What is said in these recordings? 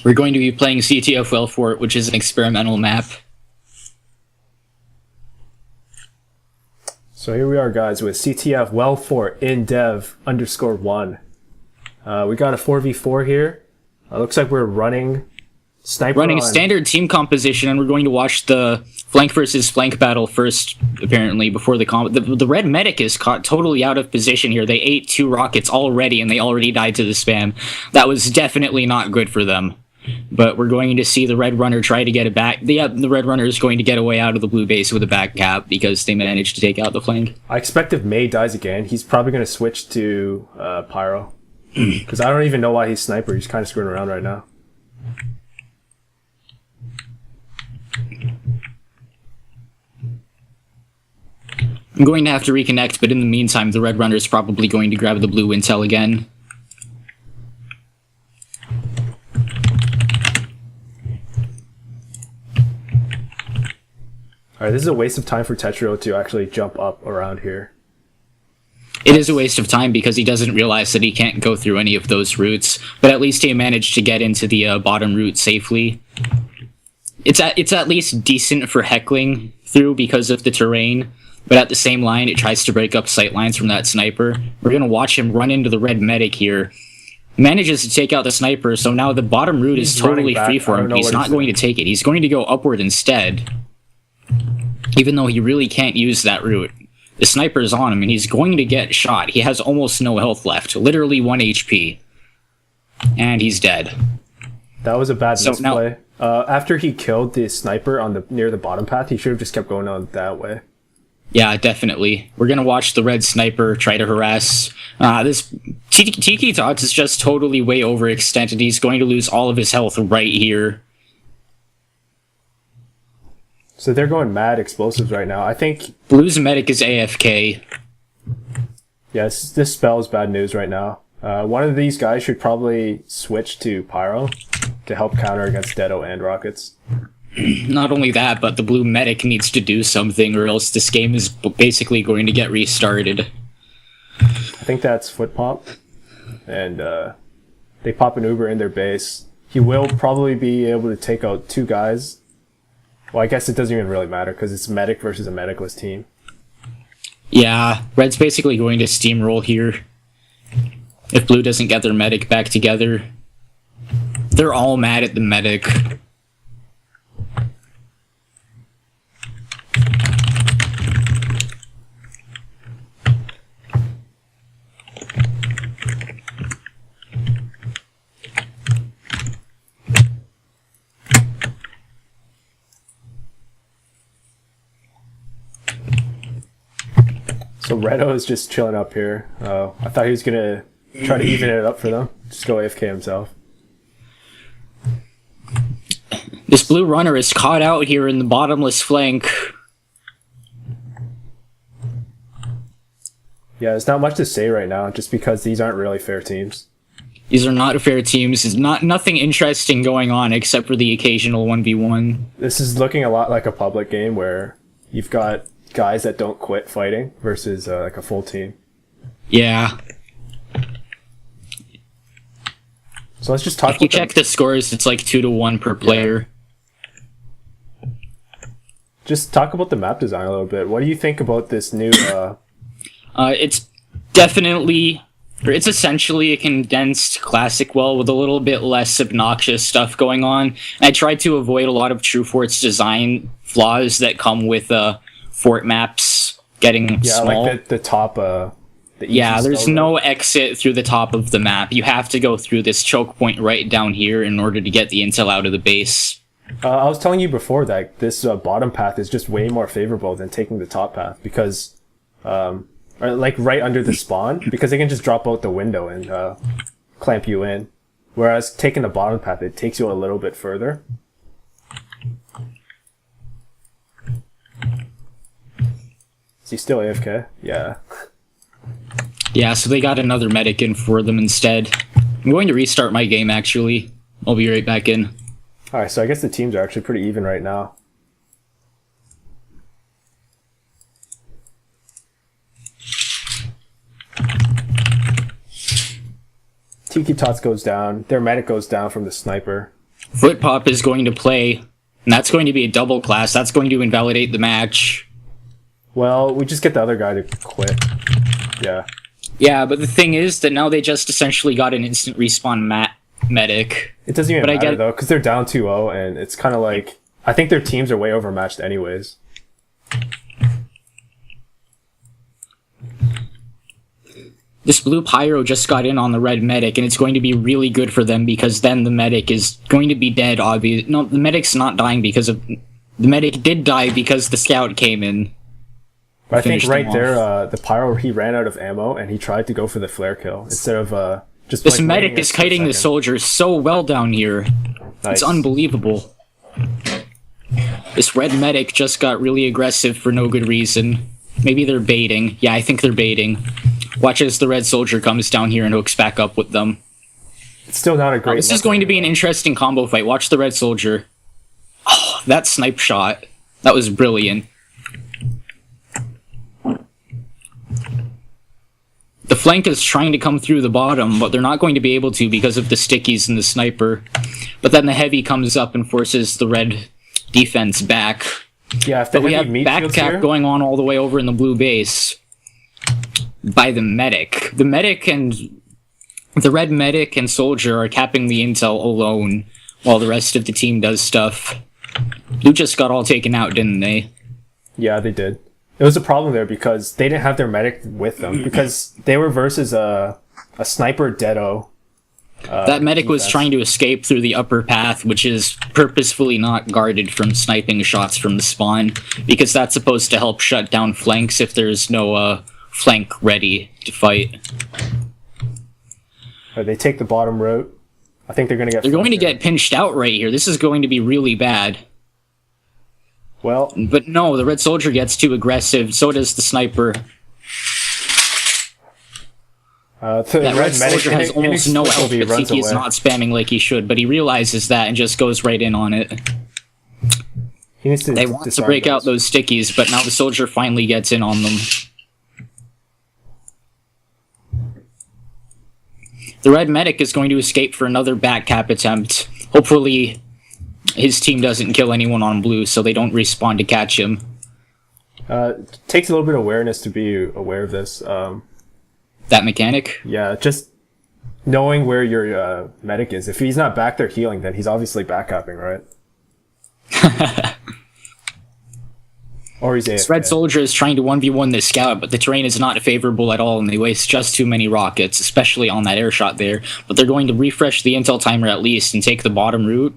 We're going to be playing CTF Well Fort, which is an experimental map. So here we are, guys, with CTF Well Fort in dev _1. We got a 4v4 here. Looks like we're running sniper. Running a standard team composition, and we're going to watch the flank versus flank battle first, apparently, before the combat. The red medic is caught totally out of position here. They ate 2 rockets already, and they already died to the spam. That was definitely not good for them. But we're going to see the red runner try to get it back. The red runner is going to get away out of the blue base with a back cap because they managed to take out the flank. I expect if May dies again, he's probably going to switch to Pyro. Because I don't even know why he's sniper. He's kind of screwing around right now. I'm going to have to reconnect, but in the meantime, the red runner is probably going to grab the blue intel again. Alright, this is a waste of time for Tetrio to actually jump up around here. It is a waste of time because he doesn't realize that he can't go through any of those routes, but at least he managed to get into the bottom route safely. It's at least decent for heckling through because of the terrain, but at the same line, it tries to break up sight lines from that sniper. We're going to watch him run into the red medic here. Manages to take out the sniper, so now the bottom route is totally free for him. He's not going to take it. He's going to go upward instead. Even though he really can't use that route. The sniper's on him, and he's going to get shot. He has almost no health left. Literally 1 HP. And he's dead. That was a bad misplay. After he killed the sniper on near the bottom path, he should have just kept going on that way. Yeah, definitely. We're going to watch the red sniper try to harass. This Tiki Tots is just totally way overextended. He's going to lose all of his health right here. So they're going mad explosives right now. I think Blue's medic is AFK. Yes, this spells bad news right now. One of these guys should probably switch to Pyro to help counter against Dedo and rockets. Not only that, but the blue medic needs to do something, or else this game is basically going to get restarted. I think that's foot pop, and they pop an Uber in their base. He will probably be able to take out 2 guys. Well, I guess it doesn't even really matter because it's medic versus a medicless team. Yeah, red's basically going to steamroll here. If blue doesn't get their medic back together. They're all mad at the medic. So Redo is just chilling up here. I thought he was going to try to even it up for them. Just go AFK himself. This blue runner is caught out here in the bottomless flank. Yeah, there's not much to say right now, just because these aren't really fair teams. These are not fair teams. There's nothing interesting going on except for the occasional 1v1. This is looking a lot like a public game where you've got guys that don't quit fighting versus like a full team. Yeah. So let's just talk. If you check the scores, it's like 2-1 per player. Yeah. Just talk about the map design a little bit. What do you think about this new? It's definitely, or it's essentially a condensed classic well with a little bit less obnoxious stuff going on. And I tried to avoid a lot of True Fort's design flaws that come with fort maps getting small. Like the top. There's no exit through the top of the map. You have to go through this choke point right down here in order to get the intel out of the base. I was telling you before that this bottom path is just way more favorable than taking the top path because, or like right under the spawn, because they can just drop out the window and clamp you in. Whereas taking the bottom path, it takes you a little bit further. Is he still AFK? Yeah. Yeah, so they got another medic in for them instead. I'm going to restart my game, actually. I'll be right back in. Alright, so I guess the teams are actually pretty even right now. Tiki Tots goes down. Their medic goes down from the sniper. Foot pop is going to play, and that's going to be a double class. That's going to invalidate the match. Well, we just get the other guy to quit. Yeah. Yeah, but the thing is that now they just essentially got an instant respawn medic. It doesn't even matter, though, because they're down 2-0, and it's kind of like... I think their teams are way overmatched anyways. This blue pyro just got in on the red medic, and it's going to be really good for them because then the medic is going to be dead, obviously. No, the medic's not dying because of... The medic did die because the scout came in. But I think right there, the pyro, he ran out of ammo, and he tried to go for the flare kill instead of just... This medic is kiting the soldier so well down here. Nice. It's unbelievable. This red medic just got really aggressive for no good reason. Maybe they're baiting. Yeah, I think they're baiting. Watch as the red soldier comes down here and hooks back up with them. It's still not a great... This is going to be an interesting combo fight. Watch the red soldier. Oh, that snipe shot. That was brilliant. The flank is trying to come through the bottom, but they're not going to be able to because of the stickies and the sniper. But then the heavy comes up and forces the red defense back. Yeah, but we have backcap going on all the way over in the blue base by the medic. The medic and... The red medic and soldier are capping the intel alone while the rest of the team does stuff. Blue just got all taken out, didn't they? Yeah, they did. It was a problem there because they didn't have their medic with them because they were versus a sniper deado. That medic was trying to escape through the upper path, which is purposefully not guarded from sniping shots from the spawn, because that's supposed to help shut down flanks if there's no flank ready to fight. They take the bottom route. I think they're going to get... They're going to get pinched out right here. This is going to be really bad. Well... But no, the red soldier gets too aggressive, so does the sniper. That red soldier has almost no health, but he's not spamming like he should, but he realizes that and just goes right in on it. He needs to... They want to break out those stickies, but now the soldier finally gets in on them. The red medic is going to escape for another back cap attempt. Hopefully his team doesn't kill anyone on blue, so they don't respawn to catch him. Takes a little bit of awareness to be aware of this. That mechanic? Yeah, just knowing where your medic is. If he's not back there healing, then he's obviously back capping, right? Or he's AFK. This red soldier is trying to 1v1 this scout, but the terrain is not favorable at all, and they waste just too many rockets, especially on that air shot there. But they're going to refresh the intel timer at least and take the bottom route.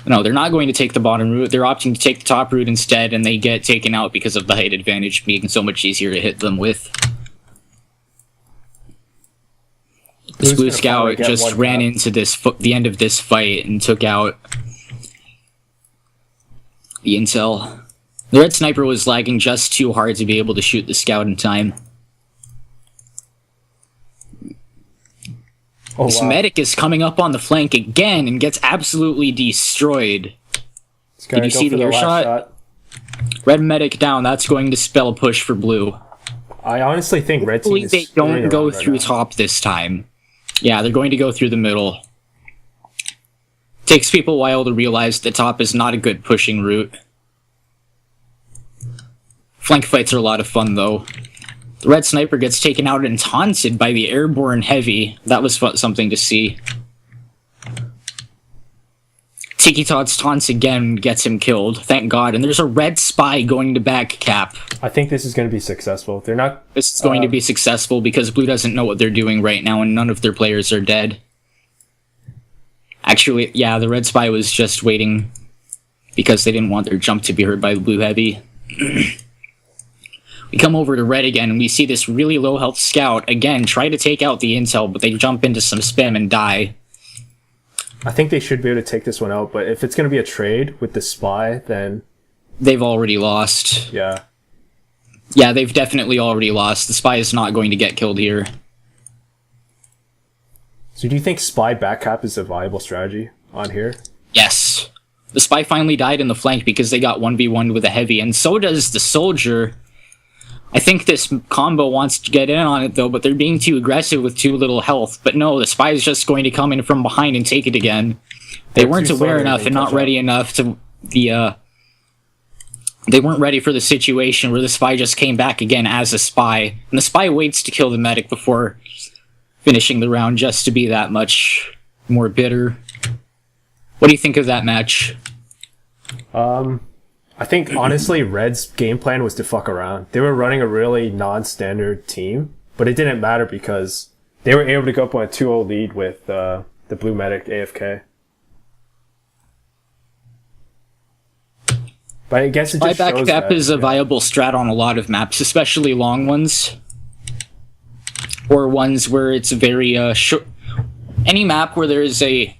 No, they're not going to take the bottom route. They're opting to take the top route instead, and they get taken out because of the height advantage being so much easier to hit them with. This blue scout just ran into the end of this fight and took out the intel. The red sniper was lagging just too hard to be able to shoot the scout in time. This medic is coming up on the flank again and gets absolutely destroyed. Did you see the air shot? Red medic down. That's going to spell a push for blue. I honestly think red team is... Hopefully they don't go through top this time. Yeah, they're going to go through the middle. Takes people a while to realize that top is not a good pushing route. Flank fights are a lot of fun, though. The red sniper gets taken out and taunted by the airborne heavy. That was something to see. Tiki Tots taunts again, gets him killed. Thank God. And there's a red spy going to back cap. I think this is going to be successful. They're not... This is going to be successful because blue doesn't know what they're doing right now, and none of their players are dead. Actually, yeah, the red spy was just waiting because they didn't want their jump to be heard by the blue heavy. We come over to red again, and we see this really low health scout, again, try to take out the intel, but they jump into some spam and die. I think they should be able to take this one out, but if it's going to be a trade with the spy, then... They've already lost. Yeah. Yeah, they've definitely already lost. The spy is not going to get killed here. So do you think spy back cap is a viable strategy on here? Yes. The spy finally died in the flank because they got 1v1 with a heavy, and so does the soldier. I think this combo wants to get in on it, though, but they're being too aggressive with too little health. But no, the spy is just going to come in from behind and take it again. They They're weren't too slow aware to enough even and not catch ready up. enough to the they weren't ready for the situation where the spy just came back again as a spy, and the spy waits to kill the medic before finishing the round just to be that much more bitter. What do you think of that match? I think, honestly, Red's game plan was to fuck around. They were running a really non-standard team, but it didn't matter because they were able to go up on a 2-0 lead with the blue medic AFK. But I guess it just Buyback shows cap that, is a viable strat on a lot of maps, especially long ones. Or ones where it's very short. Any map where there's a...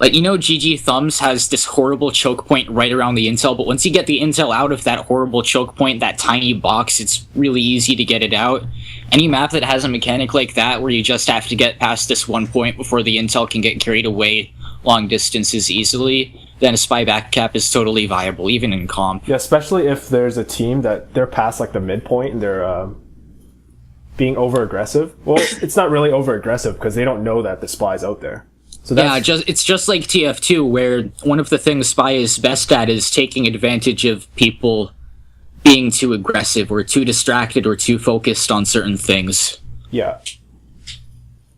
Like, you know, GG Thumbs has this horrible choke point right around the intel, but once you get the intel out of that horrible choke point, that tiny box, it's really easy to get it out. Any map that has a mechanic like that, where you just have to get past this one point before the intel can get carried away long distances easily, then a spy back cap is totally viable, even in comp. Yeah, especially if there's a team that they're past like the midpoint and they're being over aggressive. Well, it's not really over aggressive because they don't know that the spy's out there. So that's, yeah, it's just like TF2, where one of the things Spy is best at is taking advantage of people being too aggressive or too distracted or too focused on certain things. yeah.